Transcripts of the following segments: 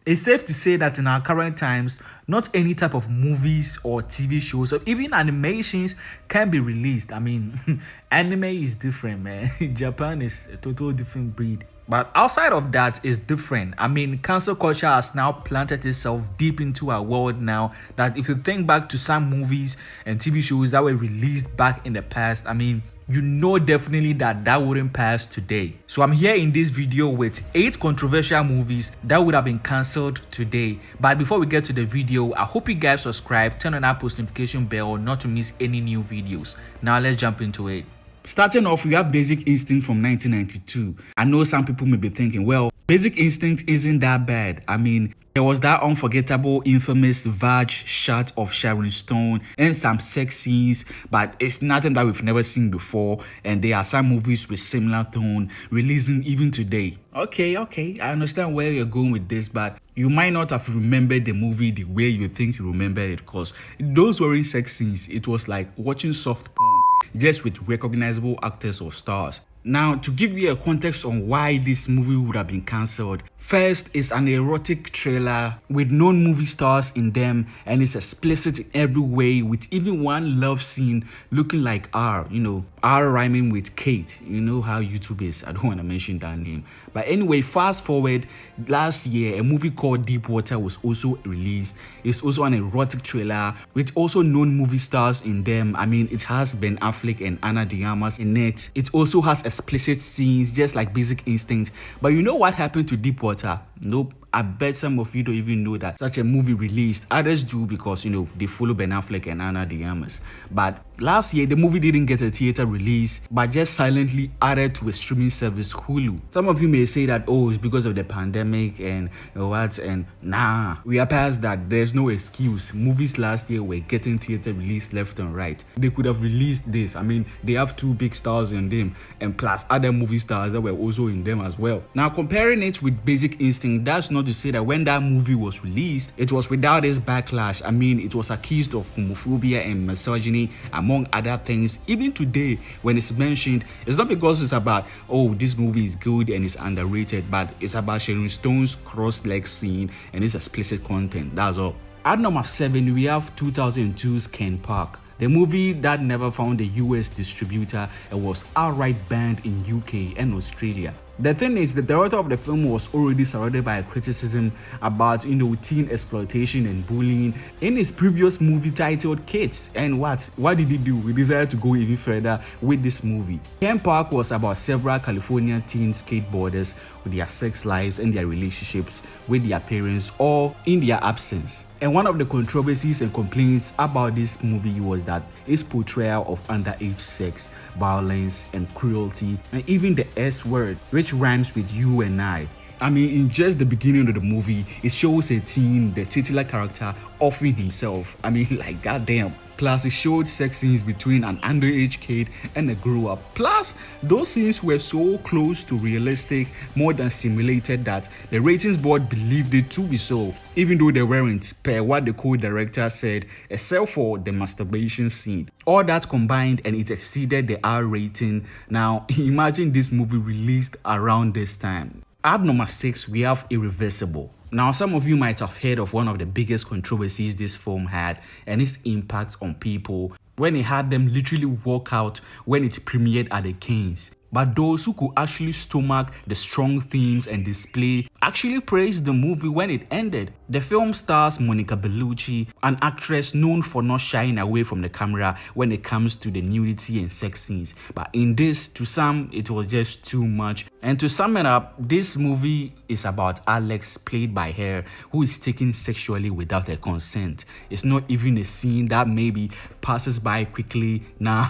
It's safe to say that in our current times, not any type of movies or TV shows or even animations can be released. I mean, anime is different, man. Japan is a total different breed. But outside of that, it's different. I mean, cancel culture has now planted itself deep into our world now, that if you think back to some movies and TV shows that were released back in the past, I mean, you know definitely that wouldn't pass today. So I'm here in this video with 8 controversial movies that would have been cancelled today. But before we get to the video, I hope you guys subscribe, turn on that post notification bell not to miss any new videos. Now let's jump into it. Starting off, we have Basic Instinct from 1992. I know some people may be thinking, well, Basic Instinct isn't that bad. I mean, there was that unforgettable, infamous Vag shot of Sharon Stone and some sex scenes, but it's nothing that we've never seen before, and there are some movies with similar tone releasing even today. Okay, I understand where you're going with this, but you might not have remembered the movie the way you think you remembered it, because those weren't sex scenes. It was like watching soft porn, just with recognizable actors or stars. Now, to give you a context on why this movie would have been cancelled, first, it's an erotic trailer with known movie stars in them, and it's explicit in every way, with even one love scene looking like R, R rhyming with Kate. You know how YouTube is, I don't want to mention that name. But anyway, fast forward, last year, a movie called Deep Water was also released. It's also an erotic trailer with also known movie stars in them. I mean, it has Ben Affleck and Ana de Armas in it. It also has explicit scenes, just like Basic Instinct. But you know what happened to Deep Water? Nope. I bet some of you don't even know that such a movie released. Others do because, they follow Ben Affleck and Ana de Armas. But last year, the movie didn't get a theater release, but just silently added to a streaming service, Hulu. Some of you may say that, oh, it's because of the pandemic and what, and nah. We are past that. There's no excuse. Movies last year were getting theater release left and right. They could have released this. I mean, they have 2 big stars in them, and plus other movie stars that were also in them as well. Now, comparing it with Basic Instinct, that's not to say that when that movie was released, it was without this backlash. I mean, it was accused of homophobia and misogyny, among other things. Even today, when it's mentioned, it's not because it's about, oh, this movie is good and it's underrated, but it's about Sharon Stone's cross-leg scene and its explicit content. That's all. At number 7, we have 2002's Ken Park. The movie that never found a US distributor and was outright banned in UK and Australia. The thing is, the director of the film was already surrounded by criticism about, teen exploitation and bullying in his previous movie titled Kids. And what did he do? He decided to go even further with this movie. Ken Park was about several California teen skateboarders with their sex lives and their relationships with their parents or in their absence. And one of the controversies and complaints about this movie was that its portrayal of underage sex, violence, and cruelty, and even the S word, which rhymes with you and I. I mean, in just the beginning of the movie, it shows a teen, the titular character, offering himself. I mean, like, goddamn. Plus, it showed sex scenes between an underage kid and a grown-up. Plus, those scenes were so close to realistic, more than simulated, that the ratings board believed it to be so, even though they weren't, per what the co-director said, except for the masturbation scene. All that combined, and it exceeded the R rating. Now, imagine this movie released around this time. At number 6, we have Irreversible. Now, some of you might have heard of one of the biggest controversies this film had and its impact on people when it had them literally walk out when it premiered at the Cannes. But those who could actually stomach the strong themes and display actually praised the movie when it ended. The film stars Monica Bellucci, an actress known for not shying away from the camera when it comes to the nudity and sex scenes. But in this, to some, it was just too much. And to sum it up, this movie is about Alex, played by her, who is taken sexually without her consent. It's not even a scene that maybe passes by quickly. Nah,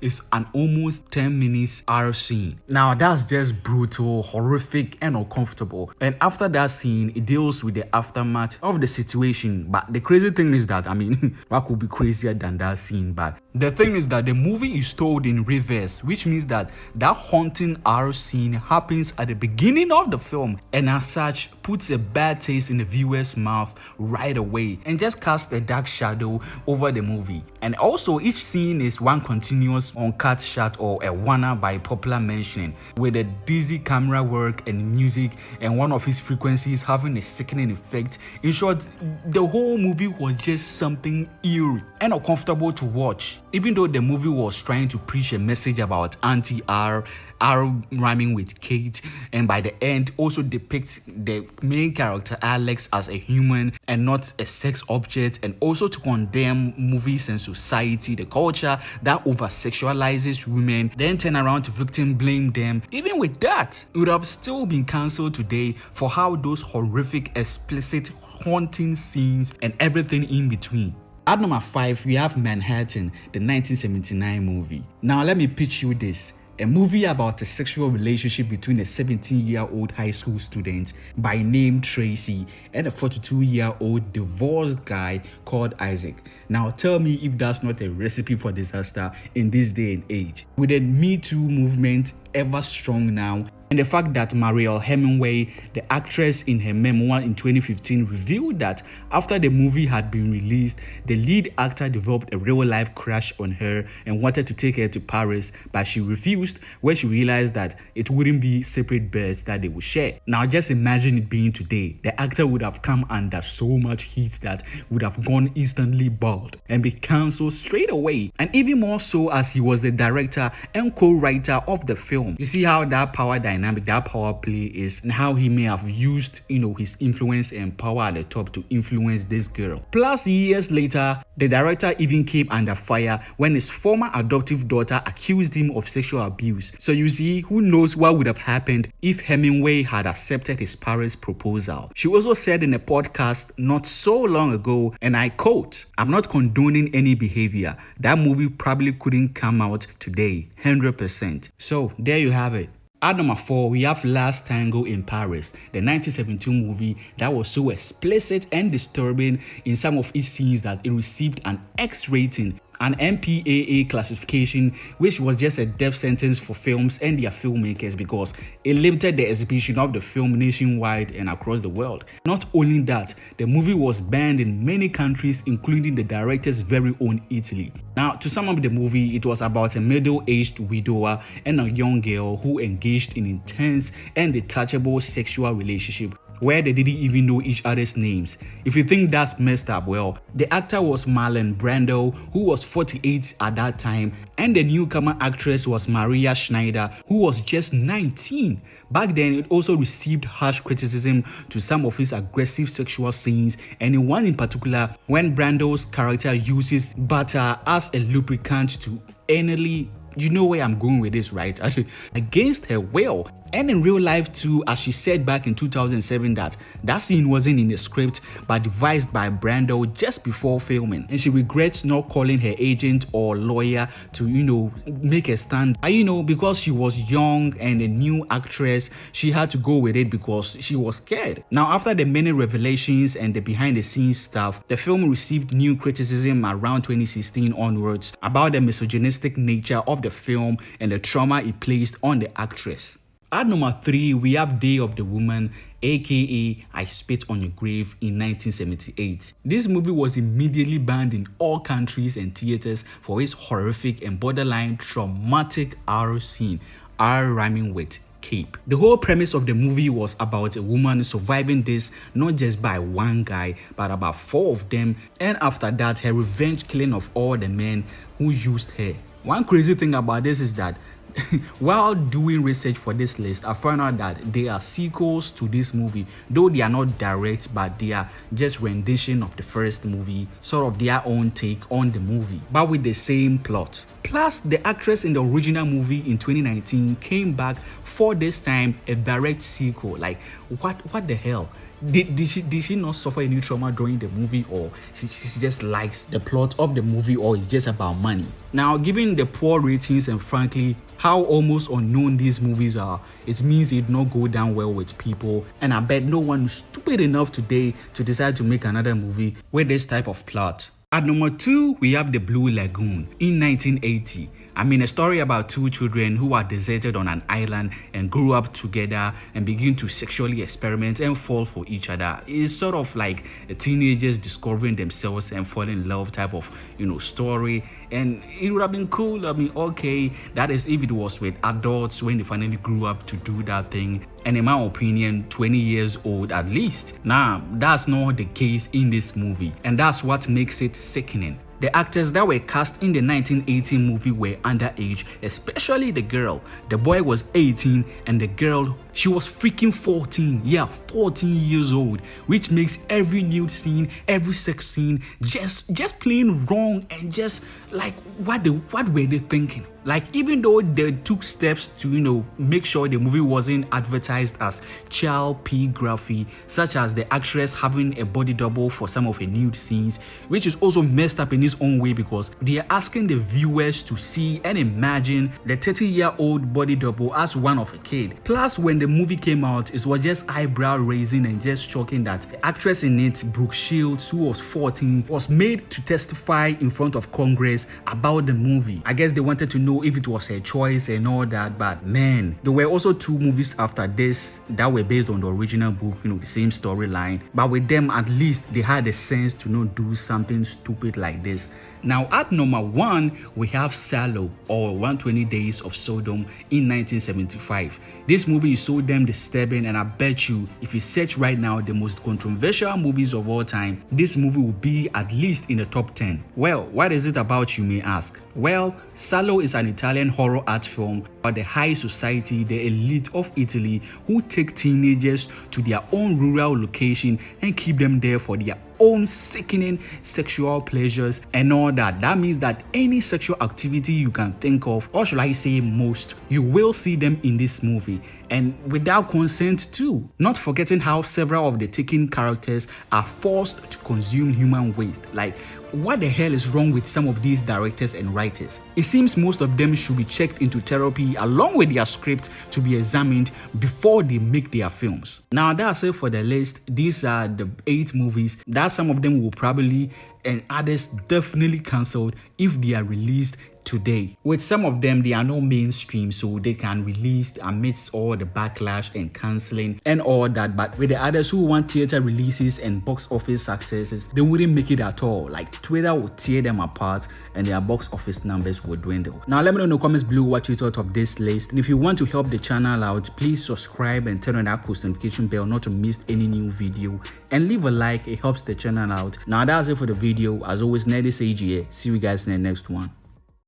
it's an almost 10 minutes R scene. Now, that's just brutal, horrific, and uncomfortable. And after that scene, it deals with the aftermath of the situation. But the crazy thing is that, I mean, what could be crazier than that scene? But the thing is that the movie is told in reverse, which means that haunting R scene happens at the beginning of the film, and as such puts a bad taste in the viewer's mouth right away and just casts a dark shadow over the movie. And also, each scene is one continuous uncut shot or a one by popular popular mentioning, with the dizzy camera work and music and one of his frequencies having a sickening effect. In short, the whole movie was just something eerie and uncomfortable to watch. Even though the movie was trying to preach a message about anti-R, R rhyming with Kate, and by the end also depicts the main character Alex as a human and not a sex object, and also to condemn movies and society, the culture that over-sexualizes women, then turn around to victim blame them. Even with that, it would have still been cancelled today for how those horrific, explicit, haunting scenes and everything in between. At number 5, we have Manhattan, the 1979 movie. Now let me pitch you this. A movie about a sexual relationship between a 17-year-old high school student by name Tracy and a 42-year-old divorced guy called Isaac. Now tell me if that's not a recipe for disaster in this day and age. With the Me Too movement ever strong now, and the fact that Mariel Hemingway, the actress in her memoir in 2015, revealed that after the movie had been released, the lead actor developed a real-life crush on her and wanted to take her to Paris, but she refused when she realized that it wouldn't be separate beds that they would share. Now just imagine it being today. The actor would have come under so much heat that would have gone instantly bald and be cancelled straight away, and even more so as he was the director and co-writer of the film. You see how that power dynamic, that power play is, and how he may have used, his influence and power at the top to influence this girl. Plus, years later, the director even came under fire when his former adoptive daughter accused him of sexual abuse. So you see, who knows what would have happened if Hemingway had accepted his Paris proposal. She also said in a podcast not so long ago, and I quote, "I'm not condoning any behavior. That movie probably couldn't come out today, 100%. So there you have it. At number 4, we have Last Tango in Paris, the 1972 movie that was so explicit and disturbing in some of its scenes that it received an X rating, an MPAA classification, which was just a death sentence for films and their filmmakers because it limited the exhibition of the film nationwide and across the world. Not only that, the movie was banned in many countries, including the director's very own Italy. Now, to sum up the movie, it was about a middle-aged widower and a young girl who engaged in intense and detachable sexual relationship where they didn't even know each other's names. If you think that's messed up, well, the actor was Marlon Brando, who was 48 at that time, and the newcomer actress was Maria Schneider, who was just 19. Back then, it also received harsh criticism to some of his aggressive sexual scenes, and in one in particular, when Brando's character uses butter as a lubricant to anally, you know where I'm going with this, right? Against her will. And in real life too, as she said back in 2007 that scene wasn't in the script but devised by Brando just before filming, and she regrets not calling her agent or lawyer to make a stand. Because she was young and a new actress, she had to go with it because she was scared. Now, after the many revelations and the behind the scenes stuff, the film received new criticism around 2016 onwards about the misogynistic nature of the film and the trauma it placed on the actress. At number 3, we have Day of the Woman, aka I Spit on Your Grave, in 1978. This movie was immediately banned in all countries and theaters for its horrific and borderline traumatic R scene, R rhyming with cape. The whole premise of the movie was about a woman surviving this not just by one guy but about 4 of them, and after that her revenge killing of all the men who used her. One crazy thing about this is that while doing research for this list, I found out that they are sequels to this movie, though they are not direct, but they are just rendition of the first movie, sort of their own take on the movie, but with the same plot. Plus, the actress in the original movie in 2019 came back for this time a direct sequel. Like, what the hell? Did she not suffer any trauma during the movie, or she just likes the plot of the movie, or it's just about money? Now, given the poor ratings and frankly how almost unknown these movies are, it means it not go down well with people, and I bet no one is stupid enough today to decide to make another movie with this type of plot. At number 2, we have The Blue Lagoon in 1980. I mean, a story about two children who are deserted on an island and grew up together and begin to sexually experiment and fall for each other. It's sort of like teenagers discovering themselves and falling in love type of, story. And it would have been cool. I mean, okay, that is if it was with adults when they finally grew up to do that thing. And in my opinion, 20 years old at least. Nah, that's not the case in this movie. And that's what makes it sickening. The actors that were cast in the 1980 movie were underage, especially the girl. The boy was 18 and the girl, she was freaking 14. Yeah, 14 years old, which makes every nude scene, every sex scene just plain wrong and just like what were they thinking? Like, even though they took steps to, make sure the movie wasn't advertised as child pornography, such as the actress having a body double for some of the nude scenes, which is also messed up in its own way because they are asking the viewers to see and imagine the 30-year-old body double as one of a kid. Plus, when the movie came out, it was just eyebrow raising and just shocking that the actress in it, Brooke Shields, who was 14, was made to testify in front of Congress about the movie. I guess they wanted to know if it was her choice and all that, but man, there were also two movies after this that were based on the original book, the same storyline, but with them at least they had the sense to not do something stupid like this. Now at number 1 we have Salo, or 120 Days of Sodom in 1975. This movie is so damn disturbing, and I bet you if you search right now the most controversial movies of all time, this movie will be at least in the top 10. Well, what is it about, you may ask? Well, Salo is an Italian horror art film about the high society, the elite of Italy, who take teenagers to their own rural location and keep them there for their own sickening sexual pleasures and all that. That means that any sexual activity you can think of, or should I say most, you will see them in this movie, and without consent too. Not forgetting how several of the taken characters are forced to consume human waste. Like, what the hell is wrong with some of these directors and writers? It seems most of them should be checked into therapy along with their script to be examined before they make their films. Now that's it for the list. These are the 8 movies that some of them will probably and others definitely cancelled if they are released today. With some of them, they are not mainstream, so they can release amidst all the backlash and cancelling and all that. But with the others who want theater releases and box office successes, they wouldn't make it at all. Like, Twitter would tear them apart and their box office numbers would dwindle. Now let me know in the comments below what you thought of this list, and if you want to help the channel out, please subscribe and turn on that post notification bell not to miss any new video, and leave a like. It helps the channel out. Now that's it for the video. As always, Neytiri here. See you guys in the next one.